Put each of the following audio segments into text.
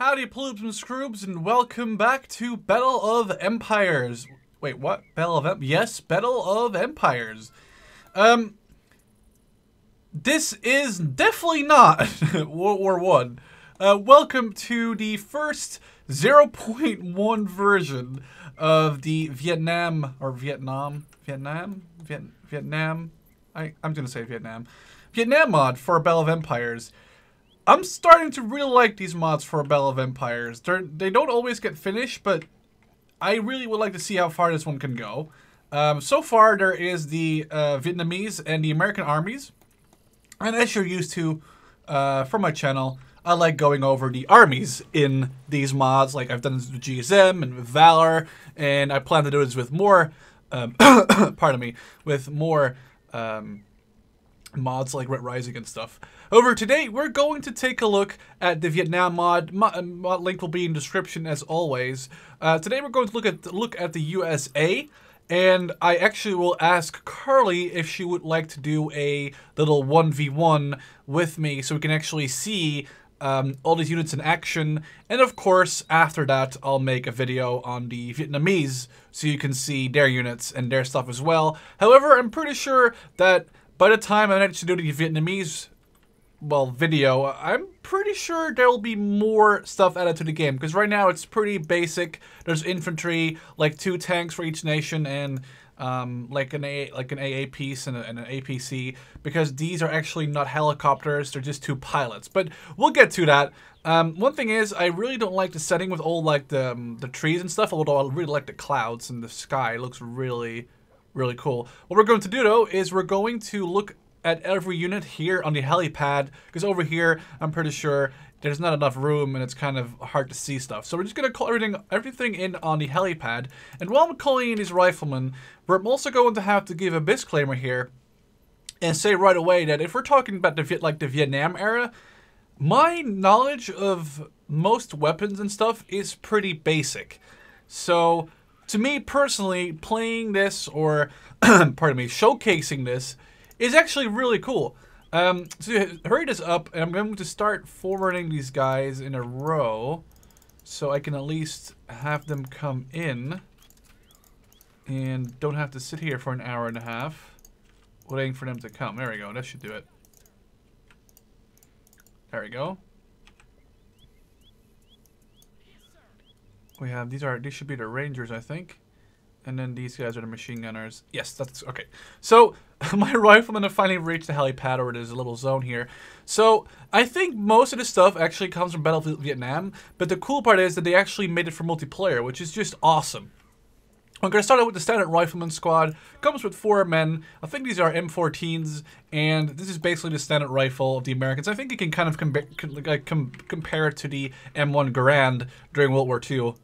Howdy ploops and scroobs, and welcome back to Battle of Empires. Wait, what? Yes, Battle of Empires. This is definitely not World War One. Welcome to the first 0.1 version of the Vietnam. I'm gonna say Vietnam mod for Battle of Empires. I'm starting to really like these mods for Battle of Empires. They don't always get finished, but I really would like to see how far this one can go. So far, there is the Vietnamese and the American armies. And as you're used to from my channel, I like going over the armies in these mods. Like I've done this with GSM and with Valor, and I plan to do this with more, pardon me, with more mods like Red Rising and stuff. However, today we're going to take a look at the Vietnam mod. Mod link will be in the description as always. Today we're going to look at the USA, and I actually will ask Carly if she would like to do a little 1v1 with me, so we can actually see all these units in action. And of course, after that, I'll make a video on the Vietnamese, so you can see their units and their stuff as well. However, I'm pretty sure that by the time I actually do the Vietnamese, well, video, I'm pretty sure there will be more stuff added to the game, because right now it's pretty basic. There's infantry, like 2 tanks for each nation, and like an AA piece and an APC, because these are actually not helicopters, they're just 2 pilots. But we'll get to that. One thing is, I really don't like the setting with all like the trees and stuff, although I really like the clouds and the sky. It looks really cool. What we're going to do though is we're going to look at every unit here on the helipad, because over here I'm pretty sure there's not enough room and it's kind of hard to see stuff. So we're just gonna call everything in on the helipad. And while I'm calling in these riflemen, we're also going to have to give a disclaimer here and say right away that if we're talking about the Vietnam era, my knowledge of most weapons and stuff is pretty basic. So to me personally, playing this or pardon me, showcasing this is actually really cool. So hurry this up, and I'm going to start forwarding these guys in a row so I can at least have them come in and don't have to sit here for an hour and a half waiting for them to come. There we go. That should do it. There we go. We have these should be the Rangers, I think. And then these guys are the machine gunners. Yes, that's okay. So my riflemen have finally reached the helipad, or there's a little zone here. So I think most of the stuff actually comes from Battlefield Vietnam, but the cool part is that they actually made it for multiplayer, which is just awesome. I'm going to start out with the standard rifleman squad. Comes with 4 men. I think these are M14s, and this is basically the standard rifle of the Americans. I think you can kind of compare it to the M1 Garand during World War II.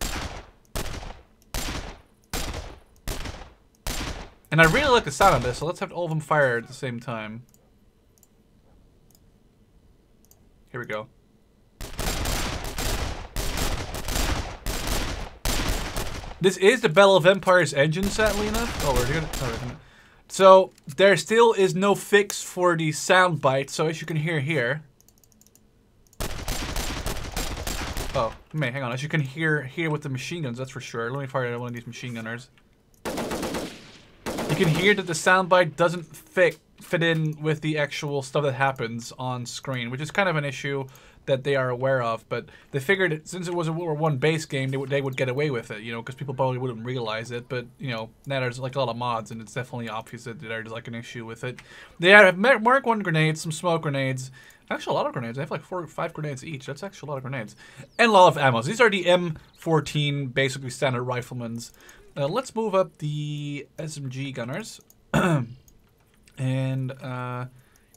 And I really like the sound of this, so let's have all of them fire at the same time. Here we go. This is the Battle of Empires engine, sadly enough. Oh, we're doing it. So there still is no fix for the sound bite, so as you can hear here. Oh, hang on. As you can hear here with the machine guns, that's for sure. Let me fire one of these machine gunners. You can hear that the soundbite doesn't fit in with the actual stuff that happens on screen, which is kind of an issue that they are aware of. But they figured that since it was a World War I base game, they would get away with it, you know, because people probably wouldn't realize it. But you know, now there's like a lot of mods, and it's definitely obvious that there's like an issue with it. They have Mark 1 grenades, some smoke grenades. Actually, a lot of grenades. They have like 4 or 5 grenades each. That's actually a lot of grenades, and a lot of ammo. These are the M14, basically standard riflemen's. Let's move up the Smg Gunners. And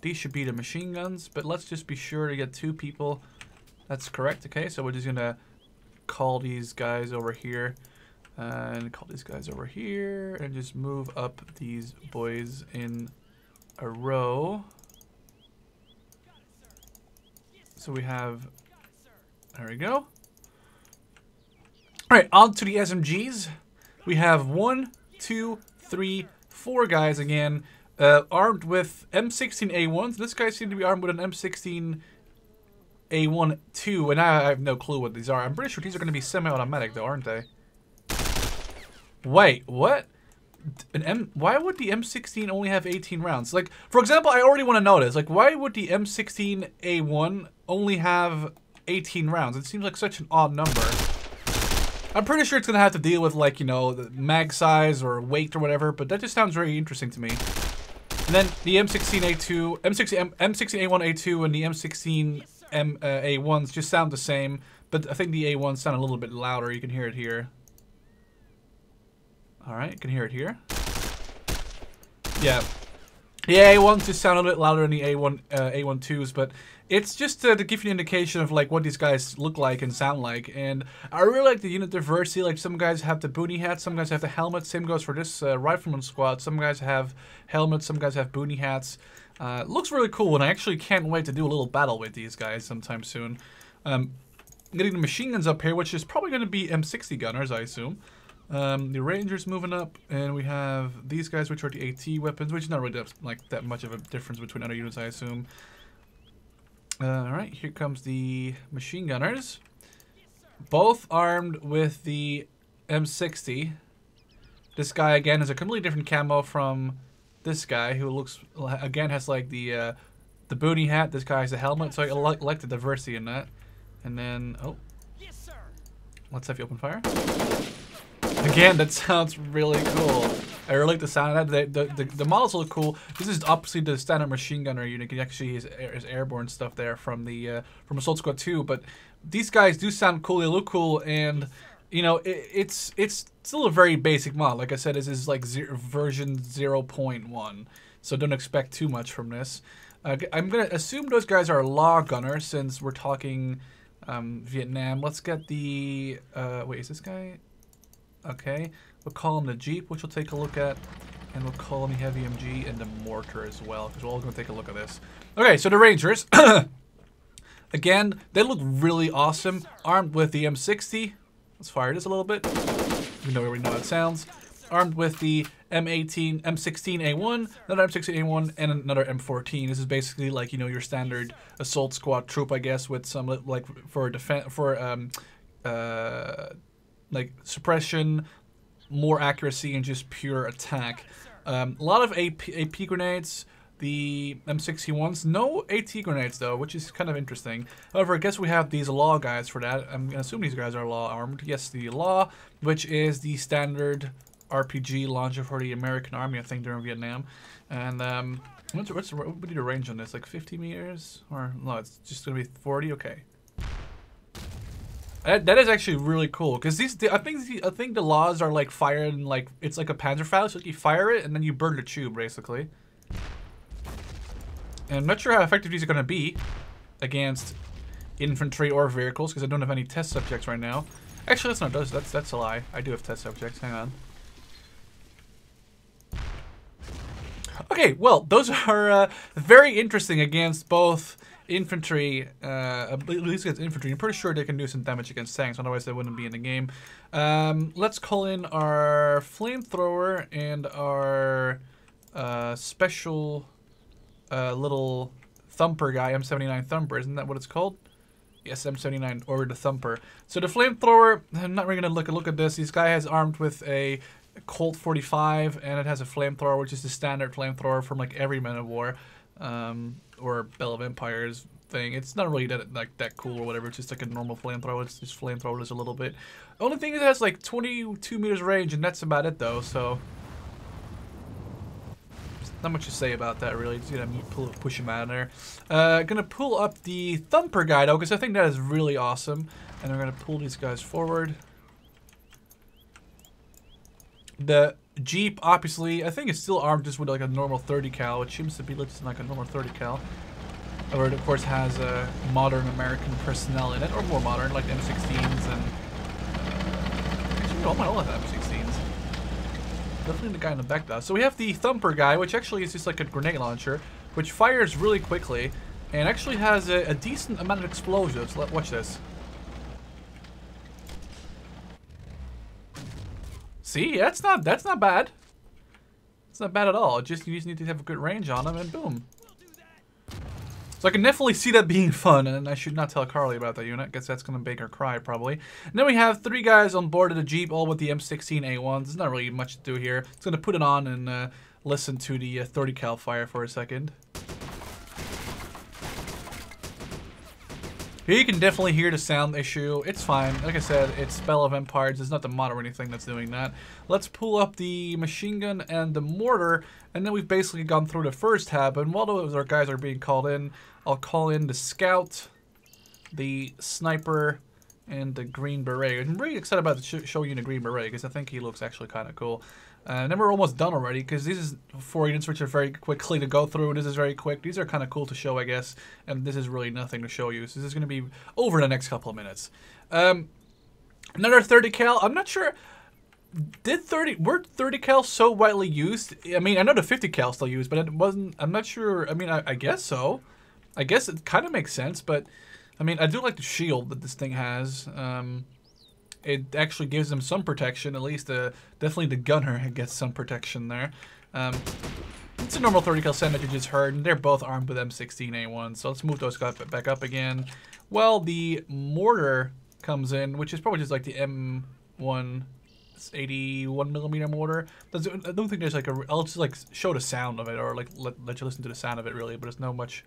these should be the machine guns, but let's just be sure to get 2 people. That's correct, okay? So we're just gonna call these guys over here, and call these guys over here, and just move up these boys in a row. So we have, there we go. Alright, on to the SMGs. We have 1, 2, 3, 4 guys again, armed with M16A1s. This guy seems to be armed with an M16 A1-2, and I have no clue what these are. I'm pretty sure these are going to be semi-automatic, though, aren't they? Wait, what? Why would the M16 only have 18 rounds? Like, for example, I already want to know this. Like, why would the M16A1 only have 18 rounds? It seems like such an odd number. I'm pretty sure it's going to have to deal with, like, you know, the mag size or weight or whatever, but that just sounds very interesting to me. And then the M16A2, M16A1A2 and the M16A1s just sound the same, but I think the A1s sound a little bit louder. You can hear it here. Alright, you can hear it here. Yeah. The A1s just sound a little bit louder than the A12s, but it's just to give you an indication of like what these guys look like and sound like. And I really like the unit diversity. Like some guys have the boonie hats, some guys have the helmet. Same goes for this Rifleman squad. Some guys have helmets, some guys have boonie hats. Looks really cool, and I actually can't wait to do a little battle with these guys sometime soon. Getting the machine guns up here, which is probably going to be M60 Gunners, I assume. The Rangers moving up, and we have these guys, which are the AT weapons, which is not really like that much of a difference between other units, I assume. Alright, here comes the machine gunners. Both armed with the M60. This guy, again, has a completely different camo from this guy, who looks, again, has like the boonie hat. This guy has a helmet, so I like the diversity in that. And then, oh. Let's have you open fire. Again, that sounds really cool. I really like the sound of that. The models look cool. This is obviously the standard machine gunner unit. You can actually see his airborne stuff there from the from Assault Squad 2. But these guys do sound cool. They look cool, and you know it's still a very basic mod. Like I said, this is like version 0.1, so don't expect too much from this. I'm gonna assume those guys are law gunners since we're talking Vietnam. Let's get the wait, is this guy? Okay, we'll call him the Jeep, which we'll take a look at, and we'll call him the Heavy MG and the Mortar as well, because we're all going to take a look at this. Okay, so the Rangers, again, they look really awesome, armed with the M60. Let's fire this a little bit, even though we already know how it sounds. Armed with the M16A1, another M16A1, and another M14. This is basically like, you know, your standard assault squad troop, I guess, with some like for defense like suppression, more accuracy, and just pure attack. A lot of AP grenades, the M61s. No AT grenades though, which is kind of interesting. However, I guess we have these law guys for that. I'm gonna assume these guys are law armed. Yes, the law, which is the standard RPG launcher for the American Army, I think, during Vietnam. And what do the range on this? Like 50 meters? Or no, it's just gonna be 40. Okay. That is actually really cool, because I think the laws are like fired and like it's like a Panzerfaust, so like you fire it and then you burn the tube basically. And I'm not sure how effective these are going to be against infantry or vehicles, because I don't have any test subjects right now. Actually, that's a lie. I do have test subjects. Hang on. Okay, well, those are very interesting against both infantry, at least against infantry. I'm pretty sure they can do some damage against tanks, otherwise they wouldn't be in the game. Let's call in our flamethrower and our special little thumper guy, M79 Thumper. Isn't that what it's called? Yes, M79, or the Thumper. So the flamethrower, I'm not really going to look at this. This guy is armed with a Colt 45, and it has a flamethrower, which is the standard flamethrower from like every Man of War. Or Bell of Empires thing. It's not really that cool or whatever. It's just like a normal flamethrower. It's just flamethrowers a little bit. Only thing is it has like 22 meters range, and that's about it though. So not much to say about that really. Just gonna push him out of there. Gonna pull up the Thumper guy though, because I think that is really awesome. And we're gonna pull these guys forward. The Jeep, obviously, I think it's still armed just with like a normal 30 cal, which seems to be just like a normal 30 cal. Or it, of course, has modern American personnel in it, or more modern, like M16s and... actually, no, all of the M16s. Definitely the guy in the back does. So we have the Thumper guy, which actually is just like a grenade launcher, which fires really quickly, and actually has a decent amount of explosives. Watch this. See, that's not bad. It's not bad at all. You just need to have a good range on them, and boom. So I can definitely see that being fun, and I should not tell Carly about that unit. I guess that's going to make her cry, probably. And then we have 3 guys on board of the Jeep, all with the M16A1s. There's not really much to do here. It's going to put it on and listen to the 30 cal fire for a second. Here you can definitely hear the sound issue. It's fine. Like I said, it's Spell of Empires. It's not the mod or anything that's doing that. Let's pull up the machine gun and the mortar, and then we've basically gone through the first tab. And while those our guys are being called in, I'll call in the scout, the sniper, and the green beret. I'm really excited about showing you the green beret because I think he looks actually kind of cool. And then we're almost done already because these is 4 units which are very quickly to go through. This is very quick. These are kind of cool to show, I guess. And this is really nothing to show you. So this is going to be over in the next couple of minutes. Another 30 cal. I'm not sure. Were 30 cal so widely used? I mean, I know the 50 cal still used, but it wasn't. I'm not sure. I mean, I guess so. I guess it kind of makes sense, but I mean, I do like the shield that this thing has. It actually gives them some protection, at least definitely the gunner gets some protection there. It's a normal 30 cal set that you just heard, and they're both armed with M16A1, so let's move those guys back up again. Well, the mortar comes in, which is probably just like the M1 81mm mortar. I don't think there's like I'll just like show the sound of it, or like let you listen to the sound of it really, but there's not much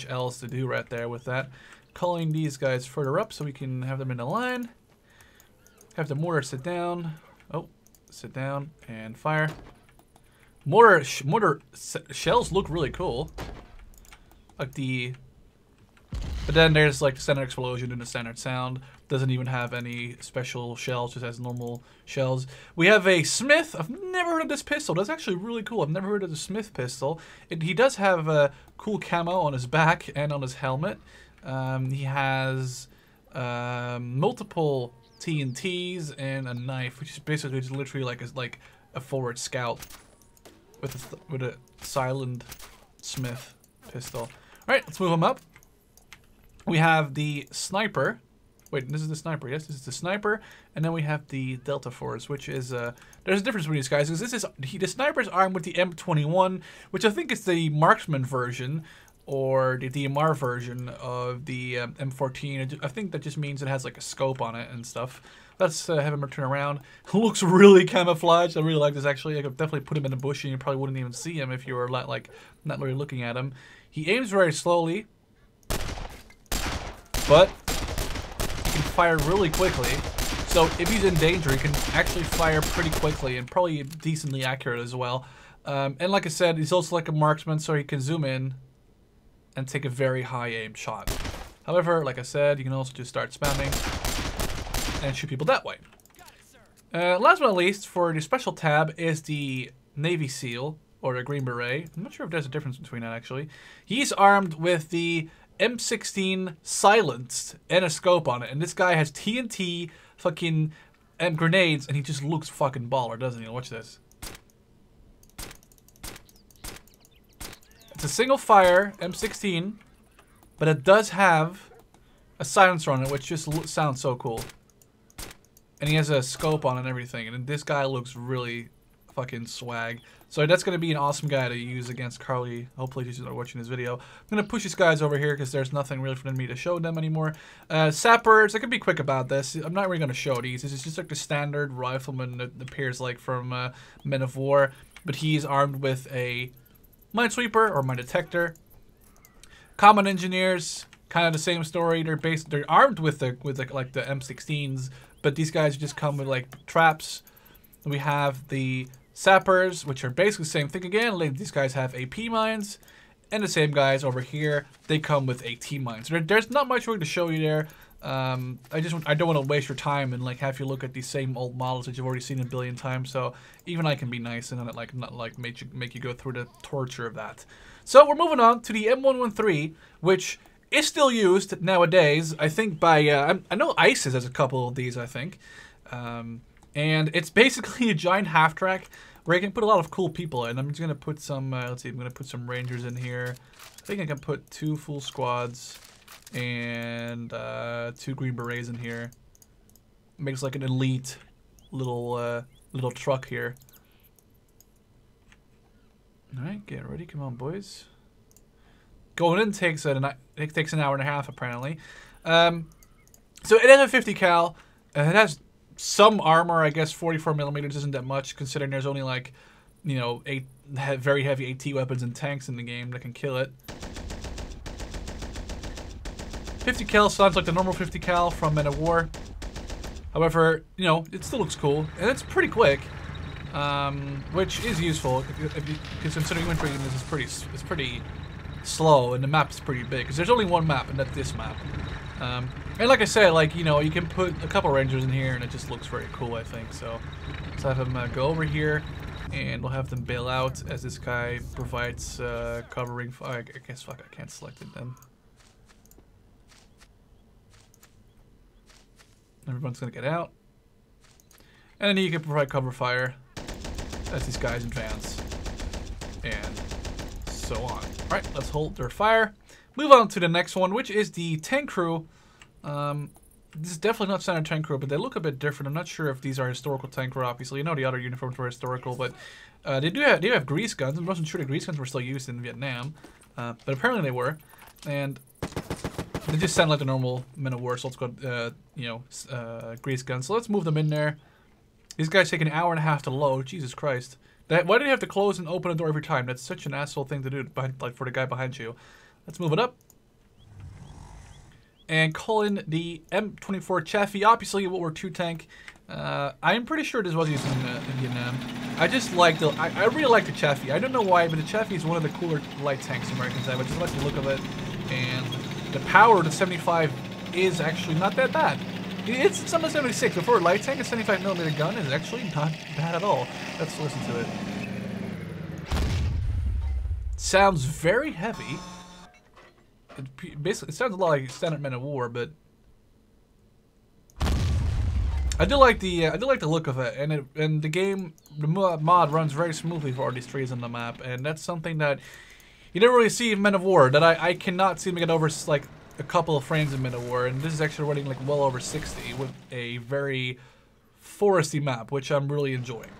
else to do right there with that. Calling these guys further up so we can have them in a line. Have the mortar sit down. Oh, sit down and fire. Mortar shells look really cool. Like but then there's like the standard explosion and the standard sound. Doesn't even have any special shells, just has normal shells. We have a Smith. I've never heard of this pistol. That's actually really cool. I've never heard of the Smith pistol. He does have a cool camo on his back and on his helmet. He has multiple TNTs and a knife, which is basically just literally like a forward scout with a silent Smith pistol. All right, let's move him up. We have the sniper. Wait, this is the sniper. Yes, this is the sniper, and then we have the Delta Force, which is there's a difference between these guys because the sniper's armed with the M21, which I think is the marksman version, or the DMR version of the M14. I think that just means it has like a scope on it and stuff. Let's have him turn around. Looks really camouflaged. I really like this actually. I could definitely put him in the bush and you probably wouldn't even see him if you were like not really looking at him. He aims very slowly, but he can fire really quickly. So if he's in danger, he can actually fire pretty quickly and probably decently accurate as well. And like I said, he's also like a marksman, so he can zoom in and take a very high aim shot. However, like I said, you can also just start spamming and shoot people that way. Last but not least, for the special tab is the Navy SEAL, or the Green Beret. I'm not sure if there's a difference between that actually. He's armed with the M16 silenced and a scope on it, and this guy has TNT fucking grenades, and he just looks fucking baller, doesn't he? Watch this. It's a single fire M16, but it does have a silencer on it, which just sounds so cool. And he has a scope on it and everything, and this guy looks really fucking swag. So that's going to be an awesome guy to use against Carly. Hopefully she's not watching this video. I'm going to push these guys over here because there's nothing really for me to show them anymore. Sappers, I can be quick about this. I'm not really going to show these. This is just like the standard rifleman that appears like from Men of War. But he's armed with a Minesweeper or Mine Detector. Common Engineers, kind of the same story. They're armed with the M16s, but these guys just come with like traps. We have the Sappers, which are basically the same thing again. These guys have AP mines, and the same guys over here, they come with AT mines. There's not much really to show you there. I don't want to waste your time and like have you look at these same old models that you've already seen a billion times. So even I can be nice and not make you go through the torture of that. So we're moving on to the M113, which is still used nowadays. I think by I know ISIS has a couple of these. I think, and it's basically a giant half track where you can put a lot of cool people in. I'm just gonna put some. Let's see. I'm gonna put some Rangers in here. I think I can put 2 full squads and 2 Green Berets in here. Makes like an elite little truck here. All right, get ready. Come on, boys. going in takes an hour and a half apparently. So it has a 50 cal. It has some armor, I guess 44 millimeters isn't that much considering there's only like, you know, 8 very heavy AT weapons and tanks in the game that can kill it. 50 cal sounds like the normal 50 cal from Men of War. However, you know, it still looks cool and it's pretty quick, which is useful because considering inventory is pretty slow and the map is pretty big because there's only one map and that's this map. And like I said, like, you know, you can put a couple rangers in here and it just looks very cool, I think. So let's have them go over here and we'll have them bail out as this guy provides covering. I guess fuck, I can't select it then. Everyone's gonna get out. And then you can provide cover fire as these guys advance. And so on. Alright, let's hold their fire. Move on to the next one, which is the tank crew. This is definitely not standard tank crew, but they look a bit different. I'm not sure if these are historical tank crew, obviously. You know the other uniforms were historical, but they do have grease guns. I wasn't sure the grease guns were still used in Vietnam, but apparently they were. And they just sound like the normal Men of War Assault Squad, you know, grease guns. So let's move them in there. These guys take an hour and a half to load. Jesus Christ. Why do you have to close and open a door every time? That's such an asshole thing to do like for the guy behind you. Let's move it up. And call in the M48 Chaffee, obviously a World War II tank. I'm pretty sure this was used in Vietnam. I just like I really like the Chaffee. I don't know why, but the Chaffee is one of the cooler light tanks Americans have. I just like the look of it. And the power of the 75 is actually not that bad. It's on the 76, but for a light tank, a 75mm gun is actually not bad at all. Let's listen to it. Sounds very heavy. It sounds a lot like standard Men of War, but I do like the look of it, and the mod runs very smoothly for all these trees on the map, and that's something that you never really see in Men of War. That I cannot seem to get over like a couple of frames in Men of War, and this is actually running like well over 60 with a very foresty map, which I'm really enjoying,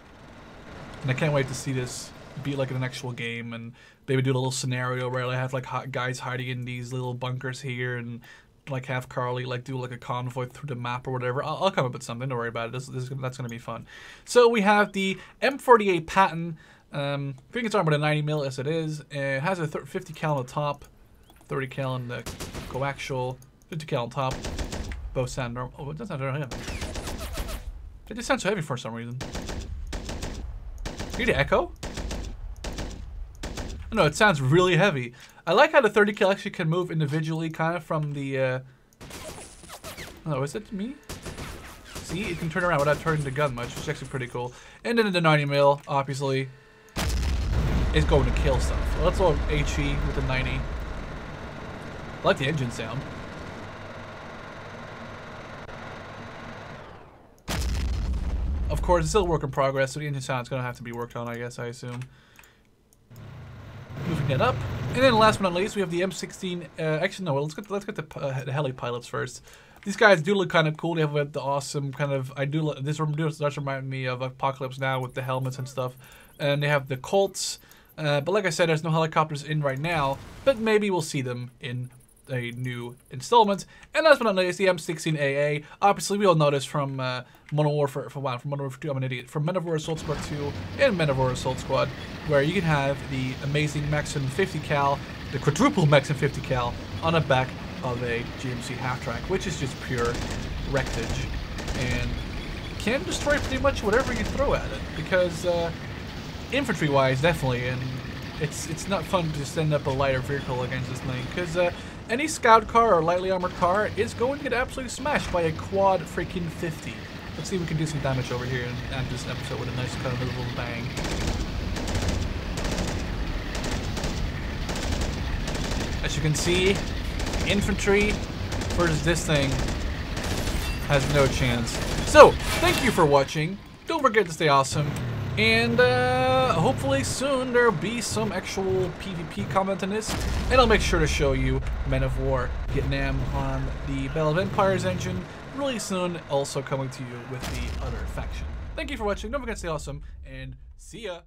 and I can't wait to see this be like in an actual game and maybe do a little scenario where I have like guys hiding in these little bunkers here and like have Carly like do like a convoy through the map or whatever. I'll come up with something, don't worry about it. That's gonna be fun. So we have the M48 Patton. I think it's armored at 90mm as it is. It has a 50 cal on the top, 30 cal on the coaxial, 50 cal on top. Both sound normal. Oh, it doesn't sound very heavy. It just sounds so heavy for some reason. Hear the echo? No, it sounds really heavy. I like how the 30 cal actually can move individually, kind of from the. Oh, is it me? See, it can turn around without turning the gun much, which is actually pretty cool. And then the 90mm, obviously, is going to kill stuff. So let's load HE with the 90. I like the engine sound. Of course, it's still a work in progress, so the engine sound is going to have to be worked on, I guess, I assume. Moving that up, and then last but not least, we have the M16. Actually, no. Let's get the heli pilots first. These guys do look kind of cool. They have the awesome kind of. This does remind me of Apocalypse Now with the helmets and stuff. And they have the Colts, but like I said, there's no helicopters in right now. But maybe we'll see them in a new installment. And last but not least, the M16AA. Obviously, we all know this from Modern Warfare. From Modern Warfare 2, I'm an idiot. From Men of War Assault Squad 2 and Men of War Assault Squad, where you can have the amazing Maxim 50 cal, the quadruple Maxim 50 cal on the back of a GMC half-track, which is just pure wreckage and can destroy pretty much whatever you throw at it. Because infantry-wise, definitely, and it's not fun to send up a lighter vehicle against this thing, because any scout car or lightly armored car is going to get absolutely smashed by a quad freaking 50. Let's see if we can do some damage over here and end this episode with a nice kind of little bang. As you can see, infantry versus this thing has no chance. So, thank you for watching. Don't forget to stay awesome. And hopefully soon there'll be some actual PvP content in this. And I'll make sure to show you Men of War Vietnam on the Battle of Empires engine really soon, also coming to you with the other faction. Thank you for watching. Don't forget to stay awesome, and see ya!